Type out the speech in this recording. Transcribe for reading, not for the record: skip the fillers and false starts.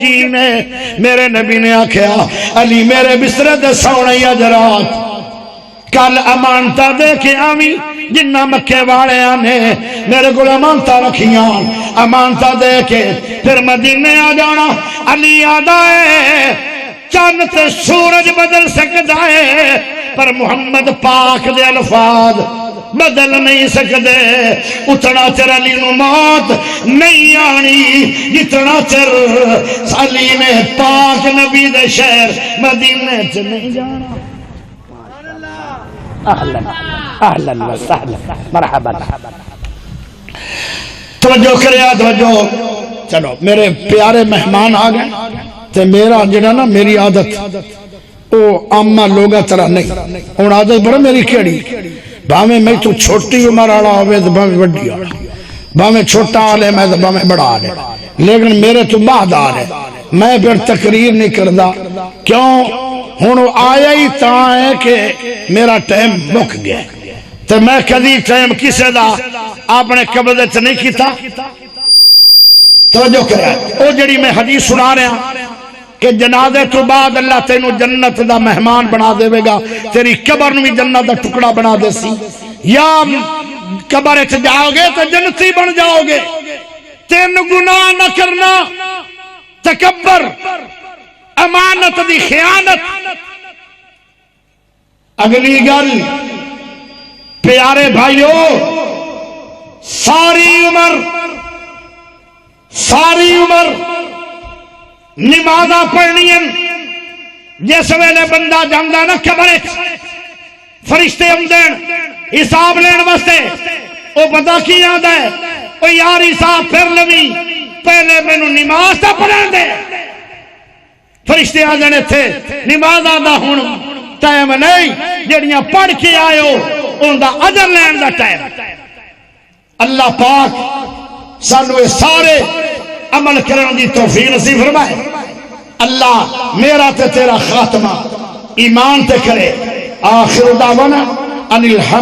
جی نے میرے نبی نے آکھیا علی میرے بسترے دے سونے اجرات کل امانتا دے کے آمی جنہ مکے والے آنے میرے کو امانتا رکھیاں امانتا دے کے پھر مدینے آ جانا علی آدھا ہے چاند تے سورج بدل سکتا ہے پر محمد پاک دے الفاظ بدل نہیں سکتے اتنا چر علی نو موت نہیں آنی جتنا چر علی نے پاک نبی دے شہر مدینے چ نہیں جانا اہلا و سہلا مرحبا توجہ کریا توجہ چلو میرے پیارے مہمان آ گئے تے میرا جڑا نا میری عادت او عامہ لوگا طرح نہیں ہن عادت بڑا میری کیڑی باویں میں تو چھوٹی عمر والا ہوے تے باویں بڑی والا باویں چھوٹا عالم ہے تے باویں بڑا عالم لیکن میرے تو بعد آ رہے میں پھر تقریر نہیں کردا کیوں ہن آیا ہی تاں ہے کہ میرا ٹائم مک گیا تے میں کدی ٹائم کسے دا اپنے قبضے چ نہیں کیتا توجہ کرے او جڑی میں حدیث سنا رہا کہ جنازے تو بعد اللہ تینو جنت دا مہمان بنا دے گا تیری قبر نو بھی جنت دا ٹکڑا بنا دے سی یا قبر اچ جاؤ گے تو جنتی بن جاؤ گے تین گناہ نہ کرنا تکبر امانت دی خیانت اگلی گل پیارے بھائیو ساری عمر نمازاں پڑھنی جس ویلے بندہ جاندہ نا قبر فرشتے آمدن حساب لین واسطے او بندہ کی آندا ہے او یار حساب پھر لوی پہلے مینوں نماز تا پڑھن دے فرشتے آ جانے تھے نماز آندا ہن ٹائم نہیں جڑیاں پڑھ کے آئے ہو ان دا اجر لین دا ٹائم اللہ پاک سانو سارے عمل کرنے دی توفیق نصیب فرمائے اللہ میرا تے تیرا خاتمہ ایمان تے کرے آخر دعوانا ان الحمد